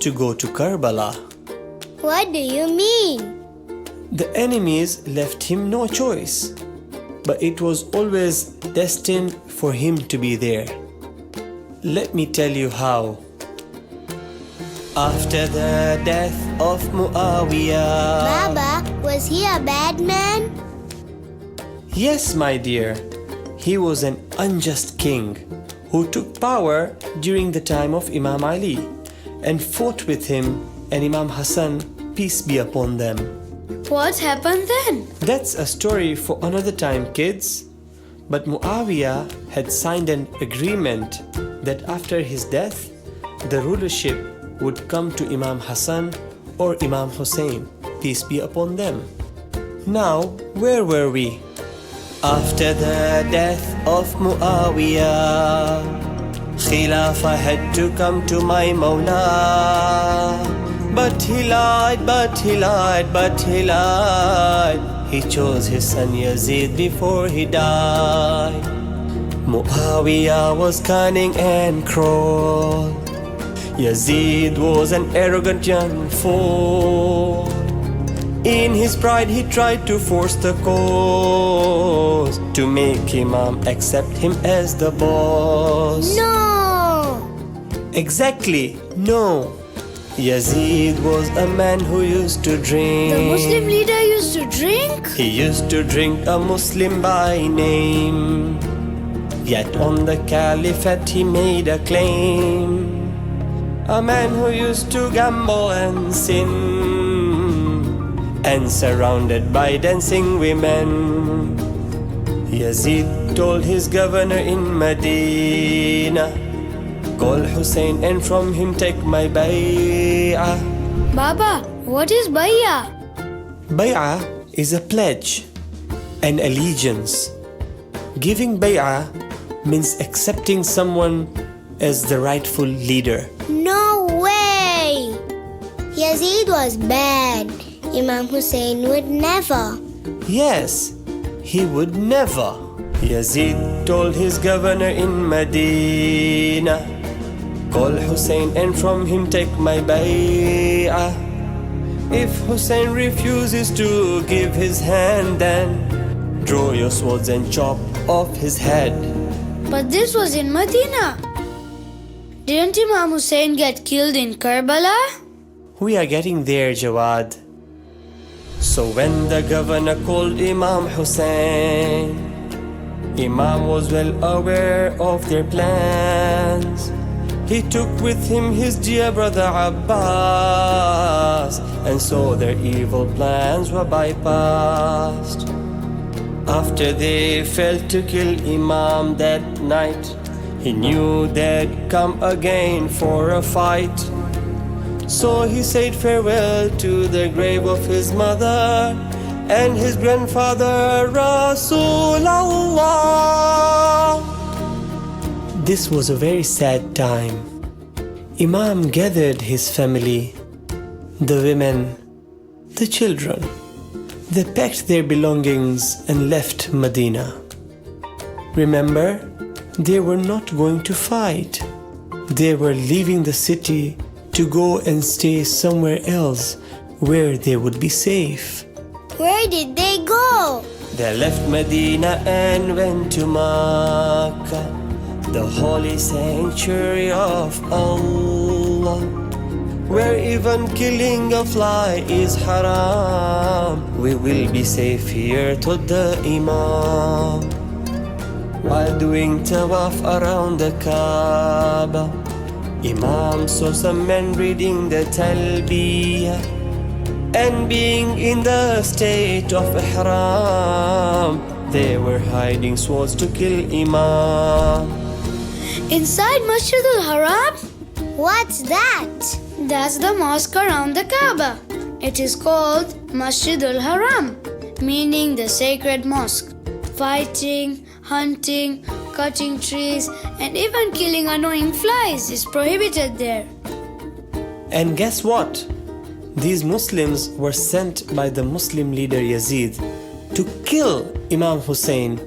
to go to Karbala. What do you mean? The enemies left him no choice, but it was always destined for him to be there. Let me tell you how. After the death of Muawiyah. Baba, was he a bad man? Yes, my dear. He was an unjust king who took power during the time of Imam Ali and fought with him and Imam Husain, peace be upon them. What happened then? That's a story for another time, kids. But Muawiyah had signed an agreement that after his death, the rulership would come to Imam Hassan or Imam Husain, peace be upon them. Now, where were we? After the death of Muawiyah, Khilafah had to come to my Mawla. But he lied. He chose his son Yazid before he died. Muawiyah was cunning and cruel. Yazid was an arrogant young fool. In his pride he tried to force the cause to make Imam accept him as the boss. No! Exactly, no. Yazid was a man who used to drink. The Muslim leader used to drink? He used to drink, a Muslim by name. Yet on the caliphate he made a claim. A man who used to gamble and sin, and surrounded by dancing women. Yazid told his governor in Medina, call Hussein and from him take my bay'ah. Baba, what is bay'ah? Bay'ah is a pledge, an allegiance. Giving bay'ah means accepting someone as the rightful leader. No way! Yazid was bad. Imam Husain would never. Yes, he would never. Yazid told his governor in Medina, call Hussein and from him take my bay'ah. If Hussein refuses to give his hand, then draw your swords and chop off his head. But this was in Medina. Didn't Imam Husain get killed in Karbala? We are getting there, Jawad. So when the governor called Imam Husain, Imam was well aware of their plans. He took with him his dear brother Abbas, and so their evil plans were bypassed. After they failed to kill Imam that night, he knew they'd come again for a fight. So he said farewell to the grave of his mother and his grandfather Rasulullah. This was a very sad time. Imam gathered his family, the women, the children. They packed their belongings and left Medina. Remember, they were not going to fight. They were leaving the city to go and stay somewhere else where they would be safe. Where did they go? They left Medina and went to Makkah, the holy sanctuary of Allah, where even killing a fly is haram. We will be safe here, told the Imam. While doing tawaf around the Kaaba, Imam saw some men reading the Talbiyah, and being in the state of Ihram, they were hiding swords to kill Imam. Inside Masjid al-Haram? What's that? That's the mosque around the Kaaba. It is called Masjid al-Haram, meaning the sacred mosque. Fighting, hunting, cutting trees, and even killing annoying flies is prohibited there. And guess what? These Muslims were sent by the Muslim leader Yazid to kill Imam Husain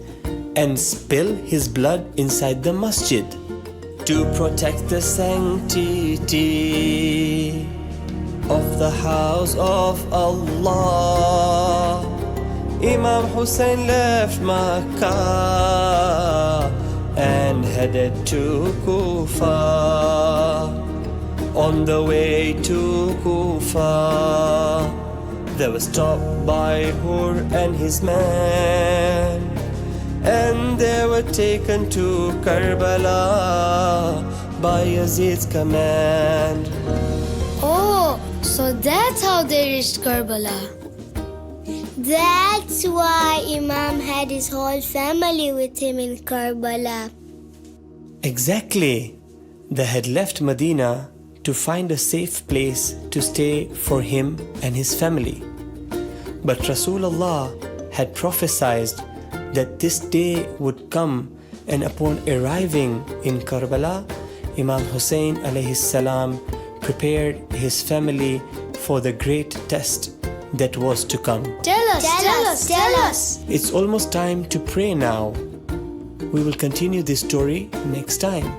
and spill his blood inside the masjid. to protect the sanctity of the house of Allah. Imam Husain left Makkah and headed to Kufa. On the way to Kufa, they were stopped by Hur and his men, and they were taken to Karbala by Yazid's command. Oh, so that's how they reached Karbala. That's why Imam had his whole family with him in Karbala. Exactly. They had left Medina to find a safe place to stay for him and his family. But Rasulullah had prophesied that this day would come, and upon arriving in Karbala, Imam Husain alayhi salam prepared his family for the great test that was to come. Tell us. It's almost time to pray now. We will continue this story next time.